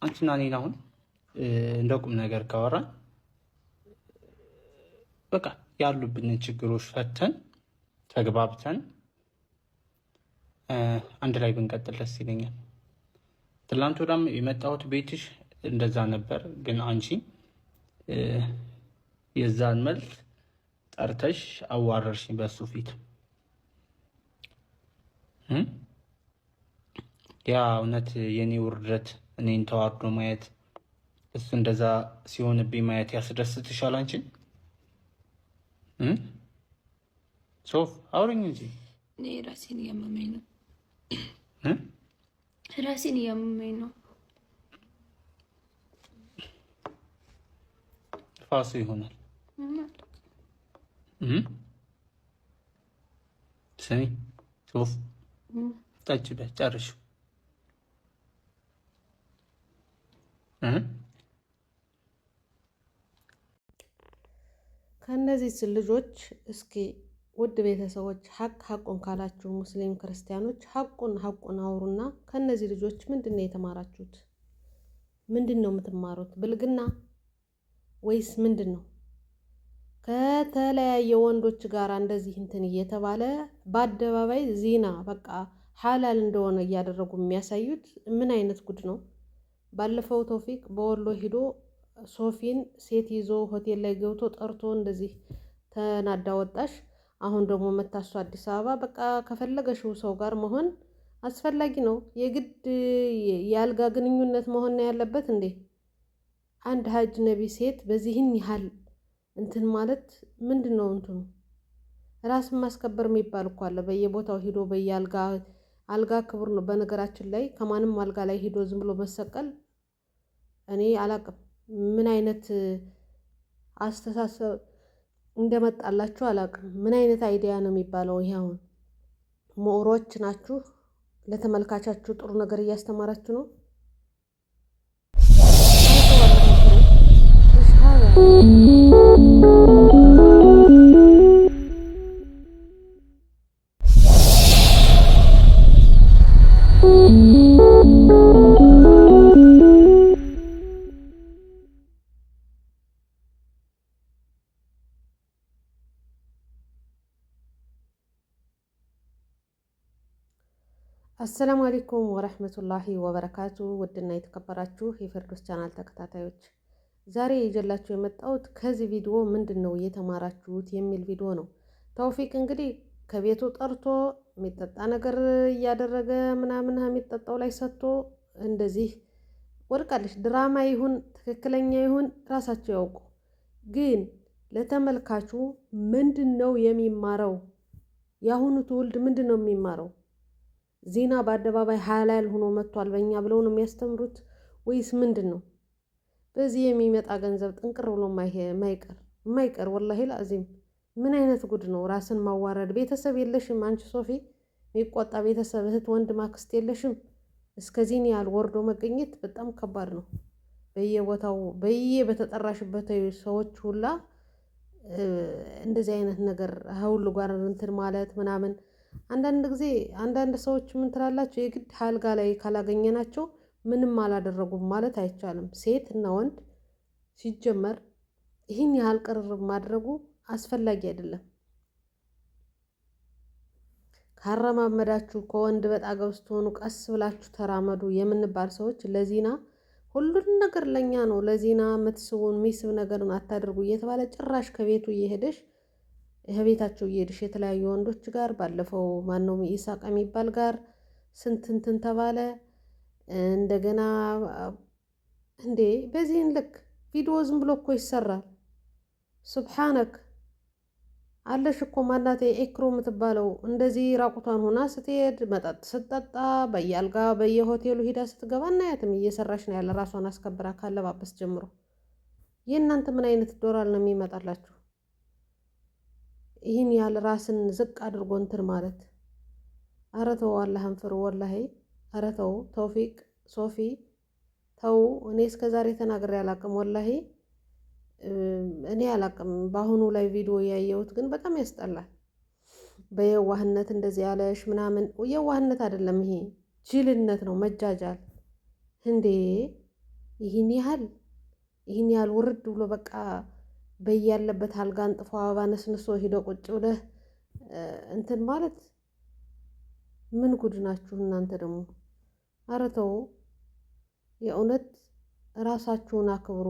አንቺና እኔን አሁን እንደ ቁም ነገር ካወራን በቃ ያሉብንን ችግሮች ፈተን ተግባብተን አንድ ላይ ብንቀጥል ደስ ይለኛል። ትላንት ወዳም የመጣሁት ቤትሽ እንደዛ ነበር፣ ግን አንቺ የዛን መልስ ጠርተሽ አዋረርሽኝ በሱ ፊት። ያ እውነት የኔ ውርደት እኔን ተዋርዶ ማየት እሱ እንደዛ ሲሆንብኝ ማየት ያስደስትሻል? አንቺን ሶፍ አውሪኝ እንጂ እኔ ራሴን እያመመኝ ነው። ራሴን እያመመኝ ነው። ፋሱ ይሆናል። ስሚ ሶፍ ጠጭ ጨርሽ። ከነዚህ ልጆች እስኪ ውድ ቤተሰቦች ሀቁን ካላችሁ ሙስሊም ክርስቲያኖች ሀቁን አውሩና ከነዚህ ልጆች ምንድነው የተማራችሁት? ምንድነው የምትማሩት? ብልግና ወይስ ምንድነው? ከተለያየ ወንዶች ጋር እንደዚህ እንትን እየተባለ በአደባባይ ዚና በቃ ሐላል እንደሆነ እያደረጉ የሚያሳዩት ምን አይነት ጉድ ነው? ባለፈው ተውፊቅ በወሎ ሂዶ ሶፊን ሴት ይዞ ሆቴል ላይ ገብቶ ጠርቶ እንደዚህ ተናዳ ወጣሽ። አሁን ደግሞ መታሱ አዲስ አበባ በቃ ከፈለገሽው ሰው ጋር መሆን አስፈላጊ ነው። የግድ የአልጋ ግንኙነት መሆን ያለበት እንዴ? አንድ ሀጅ ነቢ ሴት በዚህን ያህል እንትን ማለት ምንድነው? እንትኑ ራስን ማስከበር የሚባል እኮ አለ። በየቦታው ሂዶ አልጋ ክቡር ነው። በነገራችን ላይ ከማንም አልጋ ላይ ሂዶ ዝም ብሎ መሰቀል እኔ አላቅም ምን አይነት አስተሳሰብ እንደመጣላችሁ አላቅም። ምን አይነት አይዲያ ነው የሚባለው? ይሄ አሁን ምሁሮች ናችሁ፣ ለተመልካቻችሁ ጥሩ ነገር እያስተማራችሁ ነው። አሰላሙ አለይኩም ወረህመቱላሂ ወበረካቱ። ውድና የተከበራችሁ የፊርዶስ ቻናል ተከታታዮች ዛሬ ይዤላችሁ የመጣሁት ከዚህ ቪዲዮ ምንድን ነው የተማራችሁት የሚል ቪዲዮ ነው። ተውፊቅ እንግዲህ ከቤቱ ጠርቶ የሚጠጣ ነገር እያደረገ ምናምን የሚጠጣው ላይ ሰጥቶ እንደዚህ ወድቃለች። ድራማ ይሁን ትክክለኛ ይሁን ራሳቸው ያውቁ። ግን ለተመልካቹ ምንድን ነው የሚማረው? የአሁኑ ትውልድ ምንድን ነው የሚማረው? ዜና በአደባባይ ሐላል ሆኖ መጥቷል በእኛ ብለው ነው የሚያስተምሩት ወይስ ምንድን ነው? በዚህ የሚመጣ ገንዘብ ጥንቅር ብሎ የማይቀር ወላሂ ላዚም ምን አይነት ጉድ ነው? ራስን ማዋረድ። ቤተሰብ የለሽም አንቺ ሶፊ? የሚቆጣ ቤተሰብ እህት፣ ወንድም፣ አክስት የለሽም? እስከዚህን ያህል ወርዶ መገኘት በጣም ከባድ ነው። በየቦታው በተጠራሽበት ሰዎች ሁላ እንደዚህ አይነት ነገር ሁሉ ጋር እንትን ማለት ምናምን። አንዳንድ ጊዜ አንዳንድ ሰዎች ምን ትላላችሁ? የግድ አልጋ ላይ ካላገኘናቸው ምንም አላደረጉም ማለት አይቻልም። ሴት እና ወንድ ሲጀመር ይህን ያህል ቅርርብ ማድረጉ አስፈላጊ አይደለም። ካረማመዳችሁ ከወንድ በጣገብ ስትሆኑ ቀስ ብላችሁ ተራመዱ የምንባል ሰዎች ለዚና ሁሉን ነገር ለኛ ነው ለዚና የምትስቡን የሚስብ ነገርን አታደርጉ እየተባለ ጭራሽ ከቤቱ እየሄደሽ ከቤታቸው እየሄድሽ የተለያዩ ወንዶች ጋር ባለፈው ማነው ኢሳቅ የሚባል ጋር ስንት እንትን ተባለ። እንደገና እንዴ በዚህን ልክ ቪዲዮ ዝም ብሎ እኮ ይሰራል። ሱብሃነክ አለሽ እኮ ማናቴ ኤክሮ የምትባለው እንደዚህ ራቁቷን ሆና ስትሄድ መጠጥ ስትጠጣ በየአልጋ በየሆቴሉ ሂዳ ስትገባ እናያትም እየሰራሽ ነው ያለ ራሷን አስከብራ ካለባበስ ጀምሮ። የእናንተ ምን አይነት ዶራል ነው የሚመጣላችሁ? ይህን ያህል ራስን ዝቅ አድርጎ እንትን ማለት። ኧረ ተው አላህን ፍሩ ወላሂ። ኧረ ተው ተውፊቅ፣ ሶፊ ተው። እኔ እስከዛሬ ተናግሬ አላቅም ወላሂ። እኔ አላቅም በአሁኑ ላይ ቪዲዮ ያየሁት ግን በጣም ያስጠላል። በየዋህነት እንደዚህ ያለሽ ምናምን የዋህነት አይደለም ይሄ ጅልነት ነው፣ መጃጃል እንዴ። ይህን ያህል ውርድ ብሎ በቃ በያለበት አልጋ አንጥፎ አበባ ነስንሶ ሂዶ ቁጭ ብለህ እንትን ማለት ምን ጉድ ናችሁ እናንተ ደግሞ! ኧረ ተው የእውነት ራሳችሁን አክብሩ።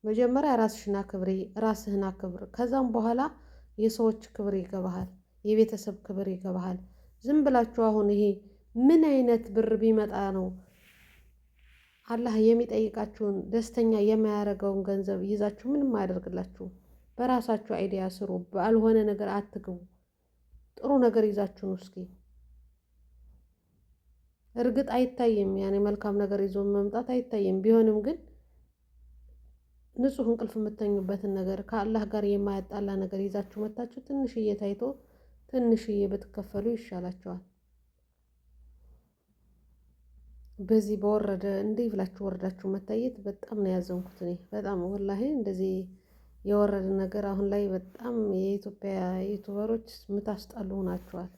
መጀመሪያ ራስሽን አክብሪ፣ ራስህን አክብር። ከዛም በኋላ የሰዎች ክብር ይገባሃል፣ የቤተሰብ ክብር ይገባሃል። ዝም ብላችሁ አሁን ይሄ ምን አይነት ብር ቢመጣ ነው አላህ የሚጠይቃችሁን ደስተኛ የማያደርገውን ገንዘብ ይዛችሁ ምንም አያደርግላችሁም። በራሳችሁ አይዲያ ስሩ፣ ባልሆነ ነገር አትግቡ። ጥሩ ነገር ይዛችሁ ነው እስኪ። እርግጥ አይታይም፣ ያኔ መልካም ነገር ይዞ መምጣት አይታይም። ቢሆንም ግን ንጹህ እንቅልፍ የምተኙበትን ነገር ከአላህ ጋር የማያጣላ ነገር ይዛችሁ መታችሁ ትንሽዬ ታይቶ ትንሽዬ ብትከፈሉ ይሻላችኋል። በዚህ በወረደ እንዲህ ብላችሁ ወረዳችሁ መታየት በጣም ነው ያዘንኩት እኔ በጣም ወላሂ። እንደዚህ የወረደ ነገር አሁን ላይ በጣም የኢትዮጵያ ዩቱበሮች የምታስጠሉ ናቸዋል።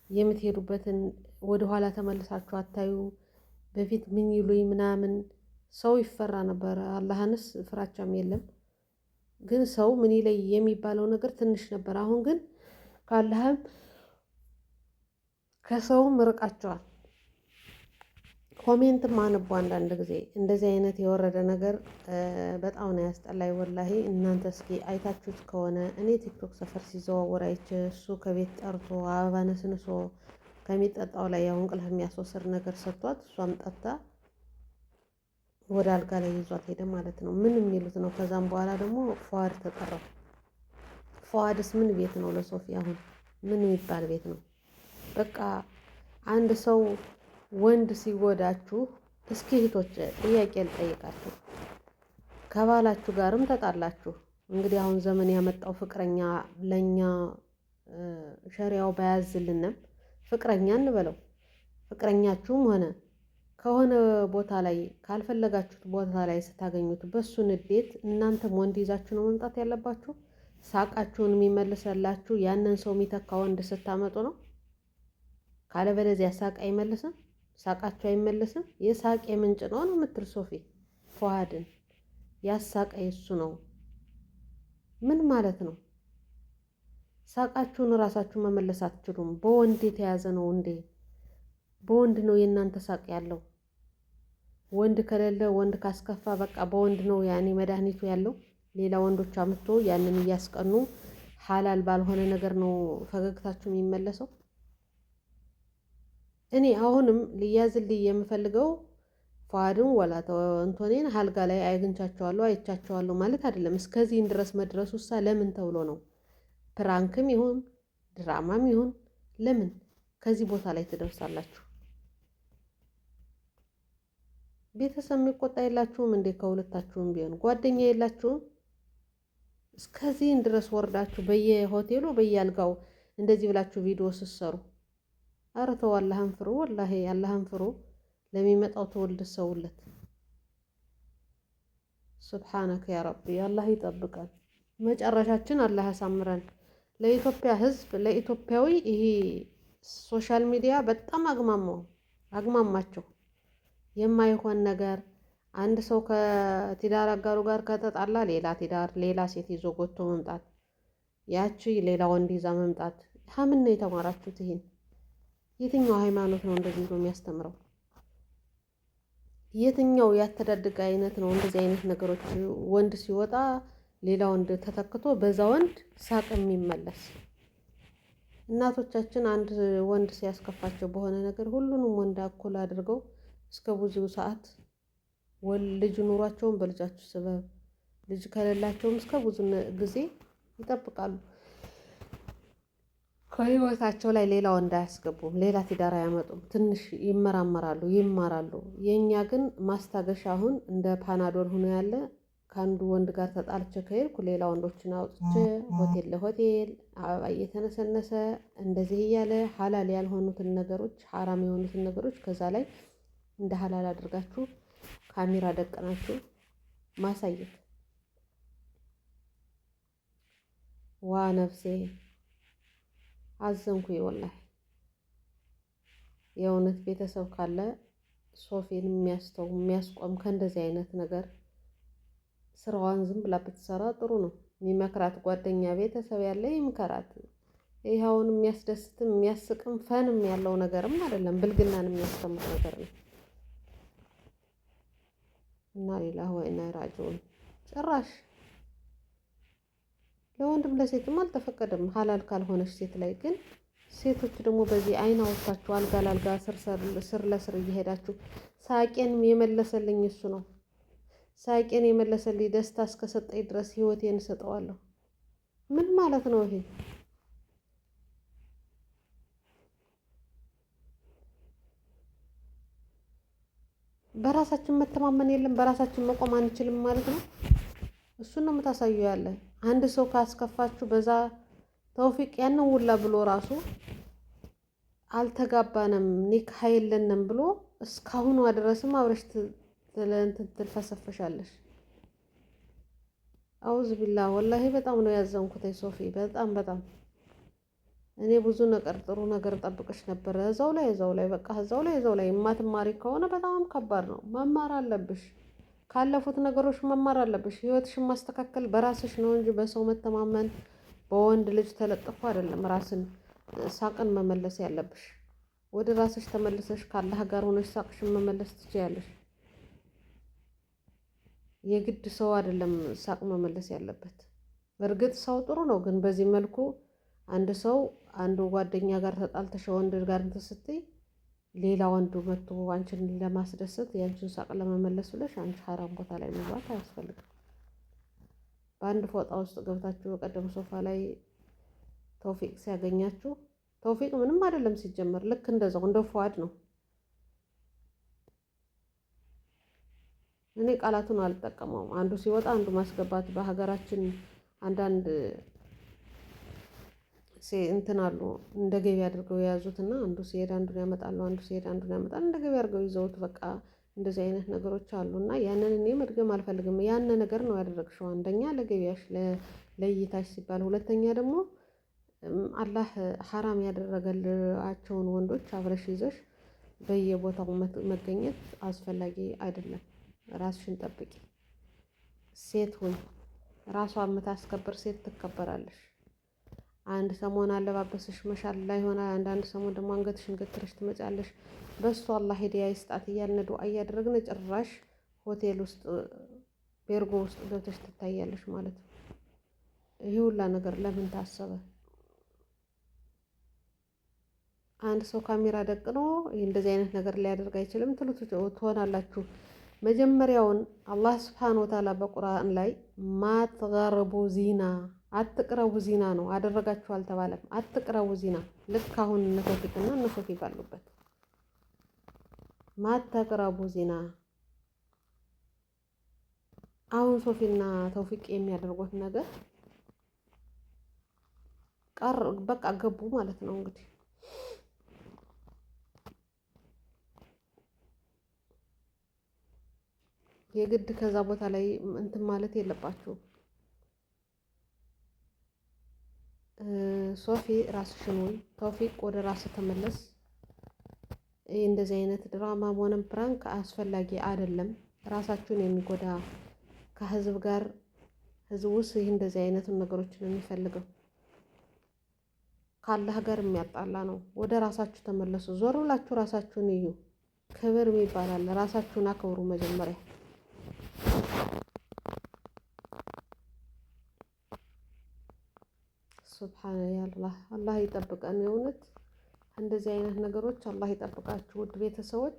የምትሄዱበትን ወደኋላ ተመልሳችሁ አታዩ። በፊት ምን ይሉኝ ምናምን ሰው ይፈራ ነበር። አላህንስ ፍራቻም የለም። ግን ሰው ምን ይለይ የሚባለው ነገር ትንሽ ነበር። አሁን ግን ከአላህም ከሰውም ርቃቸዋል። ኮሜንትም አነቡ አንዳንድ ጊዜ እንደዚህ አይነት የወረደ ነገር በጣም ነው ያስጠላይ ወላሂ። እናንተ እስኪ አይታችሁት ከሆነ እኔ ቲክቶክ ሰፈር ሲዘዋወር አይቼ እሱ ከቤት ጠርቶ አበባ ነስንሶ ከሚጠጣው ላይ ያው እንቅልፍ የሚያስወስድ ነገር ሰጥቷት እሷም ጠጣ ወደ አልጋ ላይ ይዟት ሄደ ማለት ነው። ምን የሚሉት ነው? ከዛም በኋላ ደግሞ ፏድ ተጠራው። ፏድስ ምን ቤት ነው ለሶፊ? አሁን ምን የሚባል ቤት ነው? በቃ አንድ ሰው ወንድ ሲጎዳችሁ፣ እስኪ እህቶች ጥያቄ ልጠይቃችሁ። ከባላችሁ ጋርም ተጣላችሁ። እንግዲህ አሁን ዘመን ያመጣው ፍቅረኛ ለኛ ሸሪያው ባያዝልንም ፍቅረኛ እንበለው። ፍቅረኛችሁም ሆነ ከሆነ ቦታ ላይ ካልፈለጋችሁት ቦታ ላይ ስታገኙት በሱ ንዴት እናንተም ወንድ ይዛችሁ ነው መምጣት ያለባችሁ። ሳቃችሁን የሚመልሰላችሁ ያንን ሰው የሚተካ ወንድ ስታመጡ ነው። ካለበለዚያ ሳቅ አይመልስም፣ ሳቃችሁ አይመልስም። የሳቅ ምንጭ ነው የምትል ሶፊ ፏድን ያሳቀ እሱ ነው። ምን ማለት ነው? ሳቃችሁን እራሳችሁ መመለስ አትችሉም። በወንድ የተያዘ ነው እንዴ? በወንድ ነው የእናንተ ሳቅ ያለው። ወንድ ከሌለ ወንድ ካስከፋ በቃ በወንድ ነው ያኔ መድኃኒቱ ያለው። ሌላ ወንዶች አምጥቶ ያንን እያስቀኑ ሐላል ባልሆነ ነገር ነው ፈገግታችሁ የሚመለሰው። እኔ አሁንም ሊያዝልኝ የምፈልገው ፏድን ወላ አንቶኔን አልጋ ላይ አግኝቻቸዋለሁ አይቻቸዋለሁ ማለት አይደለም። እስከዚህን ድረስ መድረሱ ለምን ተብሎ ነው? ፕራንክም ይሁን ድራማም ይሁን ለምን ከዚህ ቦታ ላይ ትደርሳላችሁ? ቤተሰብ የሚቆጣ የላችሁም እንዴ? ከሁለታችሁም ቢሆን ጓደኛ የላችሁም? እስከዚህን ድረስ ወርዳችሁ በየሆቴሉ በየአልጋው እንደዚህ ብላችሁ ቪዲዮ ስትሰሩ፣ ኧረ ተው አላህን ፍሩ። ወላሂ አላህን ፍሩ። ለሚመጣው ትውልድ ሰውለት። ሱብሓነከ ያ ረቢ። አላህ ይጠብቃል። መጨረሻችን አላህ ያሳምረን። ለኢትዮጵያ ሕዝብ ለኢትዮጵያዊ ይሄ ሶሻል ሚዲያ በጣም አግማማቸው። የማይሆን ነገር አንድ ሰው ከትዳር አጋሩ ጋር ከተጣላ ሌላ ትዳር ሌላ ሴት ይዞ ጎቶ መምጣት፣ ያቺ ሌላ ወንድ ይዛ መምጣት። ምን ነው የተማራችሁት? ይሄን የትኛው ሃይማኖት ነው እንደዚህ ነው የሚያስተምረው? የትኛው ያተዳደገ አይነት ነው እንደዚህ አይነት ነገሮች? ወንድ ሲወጣ ሌላ ወንድ ተተክቶ በዛ ወንድ ሳቅ የሚመለስ። እናቶቻችን አንድ ወንድ ሲያስከፋቸው በሆነ ነገር ሁሉንም ወንድ እኩል አድርገው እስከ ብዙ ሰዓት ልጅ ኑሯቸውን በልጃችሁ ስበብ ልጅ ከሌላቸውም እስከ ብዙ ጊዜ ይጠብቃሉ። ከህይወታቸው ላይ ሌላ ወንድ አያስገቡም፣ ሌላ ትዳር አያመጡም። ትንሽ ይመራመራሉ፣ ይማራሉ። የእኛ ግን ማስታገሻ አሁን እንደ ፓናዶል ሆኖ ያለ ከአንዱ ወንድ ጋር ተጣልቼ ከሄድኩ ሌላ ወንዶችን አውጥቼ ሆቴል ለሆቴል አበባ እየተነሰነሰ እንደዚህ እያለ ሀላል ያልሆኑትን ነገሮች ሐራም የሆኑትን ነገሮች ከዛ ላይ እንደ ሀላል አድርጋችሁ ካሜራ ደቀናችሁ ማሳየት። ዋ ነፍሴ አዘንኩ። ወላሂ የእውነት ቤተሰብ ካለ ሶፊን የሚያስቆም ከእንደዚህ አይነት ነገር ስራዋን ዝም ብላ ብትሰራ ጥሩ ነው። የሚመክራት ጓደኛ ቤተሰብ ያለ ይምከራት። ይህ አሁን የሚያስደስትም የሚያስቅም ፈንም ያለው ነገርም አይደለም፣ ብልግናን የሚያስተምር ነገር ነው እና ሌላ ወይና ራጆን ጭራሽ ለወንድም ለሴትም አልተፈቀደም ሀላል ካልሆነች ሴት ላይ። ግን ሴቶች ደግሞ በዚህ አይን አውጥታችሁ አልጋ ላልጋ ስር ለስር እየሄዳችሁ ሳቄን የመለሰልኝ እሱ ነው። ሳቄን የመለሰልኝ ደስታ እስከሰጠኝ ድረስ ህይወቴን እሰጠዋለሁ። ምን ማለት ነው ይሄ? በራሳችን መተማመን የለም፣ በራሳችን መቆም አንችልም ማለት ነው። እሱን ነው የምታሳየው ያለ። አንድ ሰው ካስከፋችሁ በዛ ተውፊቅ ያንን ውላ ብሎ ራሱ አልተጋባንም ኒካህ የለንም ብሎ እስካሁኗ ድረስም አብረሽ ትልፈሰፈሻለሽ። አውዝ ቢላ ወላሂ በጣም ነው ያዘንኩት ሶፊ፣ በጣም እኔ ብዙ ነገር ጥሩ ነገር ጠብቀሽ ነበር። እዛው ላይ በቃ እዛው ላይ የማትማሪ ከሆነ በጣም ከባድ ነው። መማር አለብሽ፣ ካለፉት ነገሮች መማር አለብሽ። ህይወትሽን ማስተካከል በራስሽ ነው እንጂ በሰው መተማመን በወንድ ልጅ ተለጥፎ አይደለም። ራስን ሳቅን መመለስ ያለብሽ ወደ ራስሽ ተመልሰሽ ካላህ ጋር ሆነሽ ሳቅሽን መመለስ ትችያለሽ። የግድ ሰው አይደለም ሳቅ መመለስ ያለበት። በእርግጥ ሰው ጥሩ ነው፣ ግን በዚህ መልኩ አንዱ ጓደኛ ጋር ተጣልተሽ ወንድ ጋር እንትን ስትይ ሌላ ወንዱ መጥቶ አንቺን ለማስደሰት ያንቺን ሳቅ ለመመለስ ብለሽ አንቺ ሀራም ቦታ ላይ መግባት አያስፈልግም። በአንድ ፎጣ ውስጥ ገብታችሁ በቀደም ሶፋ ላይ ተውፊቅ ሲያገኛችሁ፣ ተውፊቅ ምንም አይደለም ሲጀመር፣ ልክ እንደዛው እንደ ፉአድ ነው። እኔ ቃላቱን አልጠቀመውም። አንዱ ሲወጣ አንዱ ማስገባት በሀገራችን አንዳንድ እንትን አሉ እንደ ገቢ አድርገው የያዙትና አንዱ ሲሄድ አንዱን ያመጣሉ፣ አንዱ ሲሄድ አንዱን ያመጣል። እንደ ገቢ አድርገው ይዘውት በቃ እንደዚህ አይነት ነገሮች አሉና ያንን እኔ መድገም አልፈልግም። ያን ነገር ነው ያደረግሽው። አንደኛ ለገቢያሽ ለእይታሽ ሲባል፣ ሁለተኛ ደግሞ አላህ ሐራም ያደረገላቸውን ወንዶች አብረሽ ይዘሽ በየቦታው መገኘት አስፈላጊ አይደለም። ራስሽን ጠብቂ። ሴት ሁኝ። ራሷን የምታስከብር ሴት ትከበራለሽ። አንድ ሰሞን አለባበስሽ መሻል ላይ ሆነ፣ አንዳንድ ሰሞን ደግሞ አንገትሽን ገትረሽ ትመጫለሽ። በሱ አላህ ሂዳያ ይስጣት እያልን ዱዓ እያደረግን ጭራሽ ሆቴል ውስጥ ቤርጎ ውስጥ ገብተሽ ትታያለሽ ማለት ነው። ይህ ሁላ ነገር ለምን ታሰበ? አንድ ሰው ካሜራ ደቅኖ እንደዚህ አይነት ነገር ሊያደርግ አይችልም ትሆናላችሁ። መጀመሪያውን አላህ ስብሓን ወተዓላ በቁርአን ላይ ማትገርቡ ዚና አትቅረቡ ዚና ነው። አደረጋችሁ አልተባለም። አትቅረቡ ዚና። ልክ አሁን እነ ተውፊቅና እነ ሶፊ ባሉበት ማትቅረቡ ዚና። አሁን ሶፊና ተውፊቅ የሚያደርጉት ነገር በቃ ገቡ ማለት ነው እንግዲህ። የግድ ከዛ ቦታ ላይ እንትን ማለት የለባችሁም። ሶፊ ራስሽን ወይ ተውፊቅ ወደ ራስ ተመለስ። እንደዚህ አይነት ድራማ ሆነም ፕራንክ አስፈላጊ አይደለም። ራሳችሁን የሚጎዳ ከህዝብ ጋር ህዝብ ውስጥ ይህ እንደዚህ አይነት ነገሮችን የሚፈልገው ካላህ ጋር የሚያጣላ ነው። ወደ ራሳችሁ ተመለሱ። ዞር ብላችሁ ራሳችሁን እዩ። ክብር ይባላል። ራሳችሁን አክብሩ መጀመሪያ። ሱብሃነ ያላህ አላህ ይጠብቀን። የእውነት እንደዚህ አይነት ነገሮች አላህ ይጠብቃችሁ። ውድ ቤተሰቦች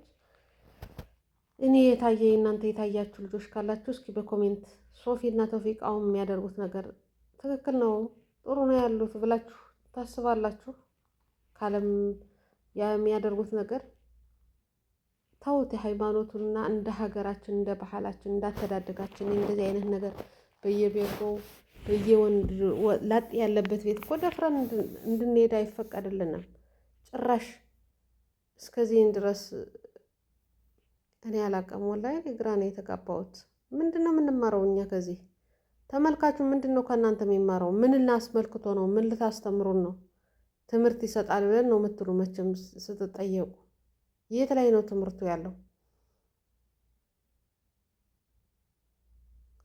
እኔ የታየኝ እናንተ የታያችሁ ልጆች ካላችሁ እስኪ በኮሜንት ሶፊ እና ተውፊቅ አሁን የሚያደርጉት ነገር ትክክል ነው ጥሩ ነው ያሉት ብላችሁ ታስባላችሁ? ካለም የሚያደርጉት ነገር ተውት። ሃይማኖቱንና እንደ ሀገራችን እንደ ባህላችን እንዳተዳደጋችን እንደዚህ አይነት ነገር በየቤቱ በየወንድ ላጥ ያለበት ቤት እኮ ደፍረን እንድንሄድ አይፈቀድልንም ጭራሽ። እስከዚህን ድረስ እኔ አላውቅም። ወላሂ ግራ ነው የተጋባሁት። ምንድን ነው የምንማረው እኛ ከዚህ? ተመልካቹ ምንድን ነው ከእናንተ የሚማረው? ምን እናስመልክቶ ነው? ምን ልታስተምሩን ነው? ትምህርት ይሰጣል ብለን ነው የምትሉ መቼም ስትጠየቁ። የት ላይ ነው ትምህርቱ ያለው?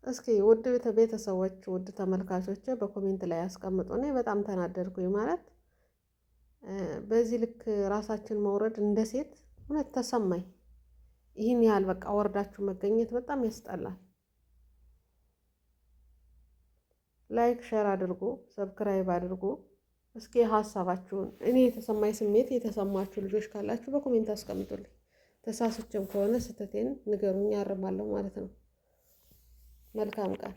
እስኪ ውድ ቤተሰቦች ውድ ተመልካቾች በኮሜንት ላይ ያስቀምጡ። እኔ በጣም ተናደድኩኝ። ማለት በዚህ ልክ ራሳችን መውረድ እንደ ሴት እውነት ተሰማኝ። ይህን ያህል በቃ ወርዳችሁ መገኘት በጣም ያስጠላል። ላይክ ሼር አድርጉ፣ ሰብስክራይብ አድርጉ። እስኪ ሀሳባችሁን እኔ የተሰማኝ ስሜት የተሰማችሁ ልጆች ካላችሁ በኮሜንት አስቀምጡልኝ። ተሳስቼም ከሆነ ስህተቴን ንገሩኝ፣ አርማለሁ ማለት ነው። መልካም ቀን